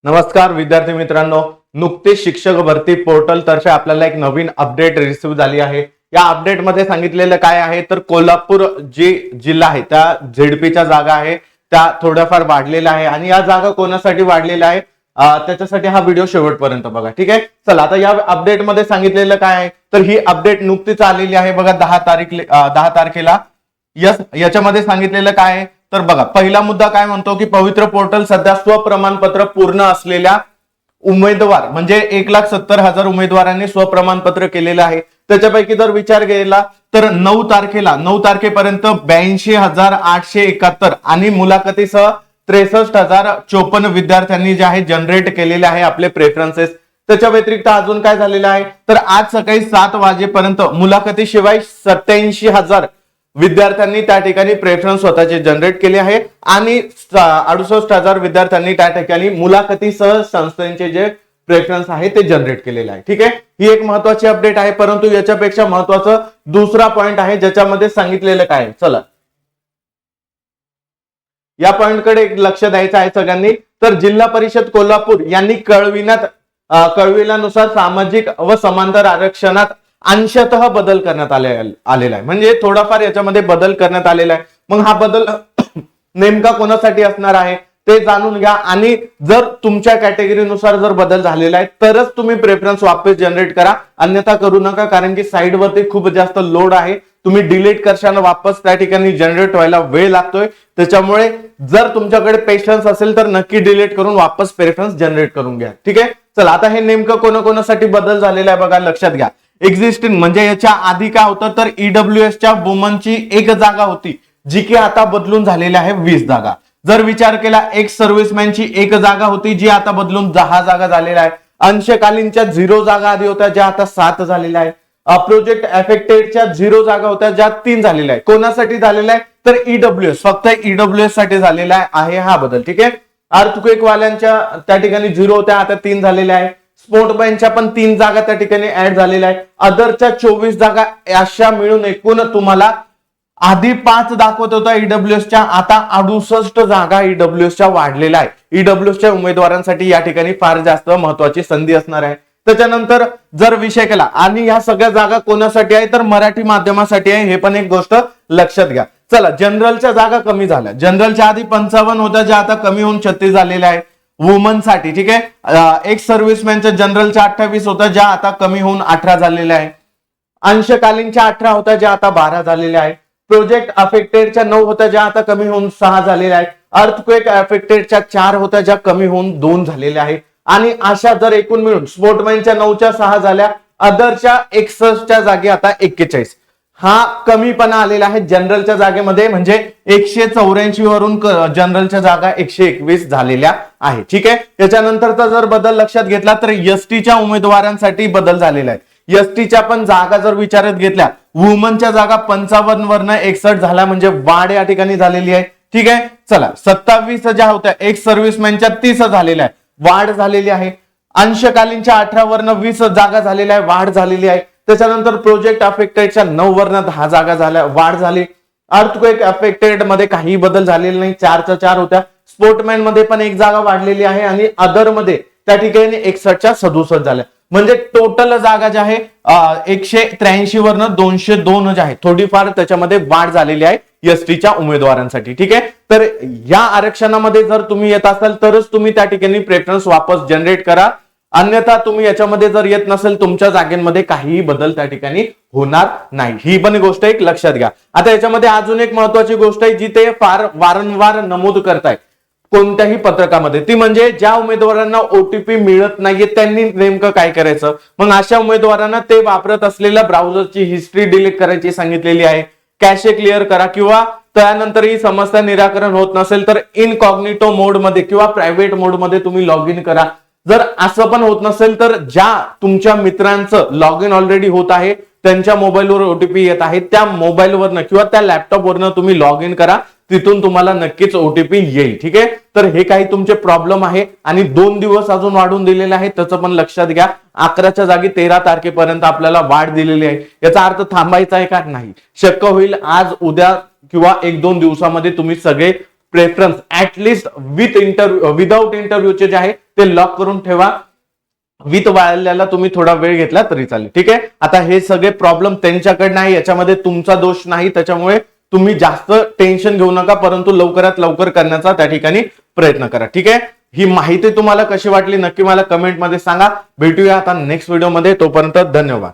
नमस्कार विद्यार्थी मित्रांनो, नुकतीच शिक्षक भरती पोर्टल तर्फे आपल्याला एक नवीन अपडेट रिसीव्ह झाली आहे। या अपडेट मध्ये सांगितलेलं काय आहे तर कोल्हापूर जी जिल्हा आहे त्या झेडपीच्या जागा आहे त्या थोड्याफार वाढलेल्या आहे आणि या जागा कोणासाठी वाढलेल्या आहे त्याच्यासाठी हा व्हिडिओ शेवटपर्यंत बघा। ठीक आहे, चला आता या अपडेट मध्ये सांगितलेलं काय आहे तर ही अपडेट नुकतीच आलेली आहे बघा 10 तारखेला। याच्यामध्ये सांगितलेलं काय आहे तर बघा, पहिला मुद्दा काय म्हणतो की पवित्र पोर्टल सध्या स्वप्रमाणपत्र पूर्ण असलेल्या उमेदवार म्हणजे 1,70,000 उमेदवारांनी स्वप्रमाणपत्र केलेलं आहे। त्याच्यापैकी जर विचार केला तर 9 तारखेपर्यंत 82,871 आणि मुलाखतीसह 63,054 विद्यार्थ्यांनी जे आहे जनरेट केलेले आहे आपले प्रेफरन्सेस। त्याच्या व्यतिरिक्त अजून काय झालेलं आहे तर आज सकाळी 7 वाजेपर्यंत मुलाखतीशिवाय 87,000 विद्यार्थ्यांनी त्या ठिकाणी प्रेफरन्स स्वतःचे जनरेट केले आहे आणि 68,000 विद्यार्थ्यांनी त्या ठिकाणी मुलाखतीसह संस्थांचे जे प्रेफरन्स आहे ते जनरेट केलेले आहे। ठीक आहे, ही एक महत्वाची अपडेट आहे, परंतु याच्यापेक्षा महत्वाचं दुसरा पॉइंट आहे ज्याच्यामध्ये सांगितलेलं काय आहे। चला या पॉइंटकडे लक्ष द्यायचं आहे सगळ्यांनी। तर जिल्हा परिषद कोल्हापूर यांनी कळविल्यानुसार सामाजिक व समांतर आरक्षणात अंशतः बदल करण्यात आलेला आहे, म्हणजे थोडाफार याच्यामध्ये बदल करण्यात आलेला आहे। मग हा बदल नेमका कोणासाठी असणार आहे ते जाणून घ्या आणि जर तुमच्या कॅटेगरीनुसार जर बदल झालेला आहे तरच तुम्ही प्रेफरन्स वापस जनरेट करा, अन्यथा करू नका, कारण की साइट वरती खूप जास्त लोड आहे। तुम्ही डिलीट करशाल वापस त्या ठिकाणी जनरेट व्हायला वेळ लागतोय, त्याच्यामुळे जर तुमच्याकडे पेशन्स असेल तर नक्की डिलीट करून वापस प्रेफरन्स जनरेट करून घ्या। ठीक आहे, चला आता हे नेमकं कोणाकोणासाठी बदल झालेला आहे बघा, लक्षात घ्या। एक्झिस्टिंग म्हणजे याच्या आधी काय होतं तर ईडब्ल्यूएसच्या वुमनची एक जागा होती जी की आता बदलून झालेली आहे 20 जागा। जर विचार केला एक्स सर्व्हिसमॅनची एक जागा होती जी आता बदलून 10 जागा झालेल्या आहे। अंशकालीनच्या 0 जागा आधी होत्या ज्या आता 7 झालेल्या आहे। प्रोजेक्ट अफेक्टेडच्या 0 जागा होत्या ज्या 3 झालेल्या आहे। कोणासाठी झालेला आहे तर ईडब्ल्यूएस, फक्त ईडब्ल्यूएस साठी झालेला आहे हा बदल। ठीक आहे, अर्थक्वेक वाल्यांच्या त्या ठिकाणी 0 होत्या आता 3 झालेल्या आहे। स्पोर्टमॅनच्या पण 3 जागा त्या ठिकाणी ऍड झालेल्या आहेत। अदरच्या 24 जागा अशा मिळून एकूण तुम्हाला आधी 5 दाखवत होता ईडब्ल्यूएसच्या, आता 68 जागा ईडब्ल्यूएसच्या वाढलेल्या आहे। ईडब्ल्यूएसच्या उमेदवारांसाठी या ठिकाणी फार जास्त महत्वाची संधी असणार आहे। त्याच्यानंतर जर विषय केला आणि ह्या सगळ्या जागा कोणासाठी आहे तर मराठी माध्यमासाठी आहे, हे पण एक गोष्ट लक्षात घ्या। चला जनरलच्या जागा कमी झाल्या, जनरलच्या आधी 55 होत्या ज्या आता कमी होऊन 36 झालेल्या आहे वुमन साठी। ठीक आहे, एक सर्व्हिसमॅनच्या जनरलच्या 28 होत्या ज्या आता कमी होऊन 18 झालेल्या आहे। अंशकालीनच्या 18 होत्या ज्या आता 12 झालेल्या आहे। प्रोजेक्ट अफेक्टेडच्या 9 होत्या ज्या आता कमी होऊन 6 झालेल्या आहेत। अर्थक्वेक अफेक्टेडच्या 4 होत्या ज्या कमी होऊन 2 झालेल्या आहेत। आणि अशा जर एकूण मिळून स्पोर्टमॅनच्या 9च्या 6 झाल्या, अदरच्या 61च्या जागी आता 41 हा कमीपणा आलेला आहे जनरलच्या जागेमध्ये, म्हणजे 184 वरून जनरलच्या जागा 121 झालेल्या आहे। ठीक आहे, त्याच्यानंतरचा जर बदल लक्षात घेतला तर एसटीच्या उमेदवारांसाठी बदल झालेला आहे। एसटीच्या पण जागा जर विचारात घेतल्या, वुमनच्या जागा 55 वरनं 61 झाल्या, म्हणजे वाढ या ठिकाणी झालेली आहे। ठीक आहे, चला 27 ज्या होत्या एक सर्व्हिसमॅनच्या 30 झालेल्या आहे, वाढ झालेली आहे। अंशकालीनच्या 18 वरनं 20 जागा झालेल्या आहे, वाढ झालेली आहे। त्याच्यानंतर प्रोजेक्ट अफेक्टेडच्या 9 वरनं 10 जागा झाल्या, वाढ झाली। अर्थक्वेक अफेक्टेड मध्ये काही बदल झालेले नाही, 4च्या 4 होत्या। स्पोर्टमॅन मध्ये पण एक जागा वाढलेली आहे आणि अदर मध्ये त्या ठिकाणी 61च्या 67 झाल्या, म्हणजे टोटल जागा ज्या आहे 183 वरनं 202 ज्या आहे, थोडीफार त्याच्यामध्ये वाढ झालेली आहे एसटीच्या उमेदवारांसाठी। ठीक आहे, तर या आरक्षणामध्ये जर तुम्ही येत असाल तरच तुम्ही त्या ठिकाणी प्रेफरन्स वापस जनरेट करा, अन्यथा तुम्ही याच्यामध्ये जर येत नसेल तुमच्या जागेमध्ये काहीही बदल त्या ठिकाणी होणार नाही। ही पण गोष्ट एक लक्षात घ्या। आता याच्यामध्ये अजून एक महत्वाची गोष्ट आहे जी ते फार वारंवार नमूद करतायत कोणत्याही पत्रकामध्ये, ती म्हणजे ज्या उमेदवारांना ओटीपी मिळत नाहीये त्यांनी नेमकं काय करायचं। मग अशा उमेदवारांना ते वापरत असलेल्या ब्राउझरची हिस्ट्री डिलीट करायची सांगितलेली आहे, कॅशे क्लिअर करा, किंवा त्यानंतर ही समस्या निराकरण होत नसेल तर इनकॉग्निटो मोड मध्ये किंवा प्रायव्हेट मोड मध्ये तुम्ही लॉग इन करा। जर असं पण होत नसेल तर ज्या तुमच्या मित्रांचं लॉग इन ऑलरेडी होत आहे, त्यांच्या मोबाईलवर ओटीपी येत आहे, त्या मोबाईलवरनं किंवा त्या लॅपटॉपवरनं तुम्ही लॉग इन करा, तिथून तुम्हाला नक्कीच ओटीपी येईल। ठीक आहे, तर हे काही तुमचे प्रॉब्लेम आहे आणि 2 दिवस अजून वाढून दिलेले आहे, त्याचं पण लक्षात घ्या। 11च्या जागी 13 तारखेपर्यंत आपल्याला वाढ दिलेली आहे, याचा अर्थ थांबायचा आहे का नाही, शक्य होईल आज उद्या किंवा 1-2 दिवसामध्ये तुम्ही सगळे प्रेफरन्स ऍटलिस्ट विदाउट इंटरव्ह्यूचे जे आहे ते लॉक करून ठेवा. विथ वाळल्याला तुम्ही थोडा वेळ घेतला तरी चालेल. ठीक आहे. आता हे सगळे प्रॉब्लेम त्यांच्याकडे नाही, याच्यामध्ये तुमचा दोष नाही, त्याच्यामुळे तुम्ही जास्त टेन्शन घेऊ नका, परंतु लवकरात लवकर करण्याचा त्या ठिकाणी प्रयत्न करा. ठीक आहे. ही माहिती तुम्हाला कशी वाटली नक्की मला कमेंटमध्ये सांगा. भेटूया आता नेक्स्ट व्हिडिओमध्ये. तोपर्यंत धन्यवाद.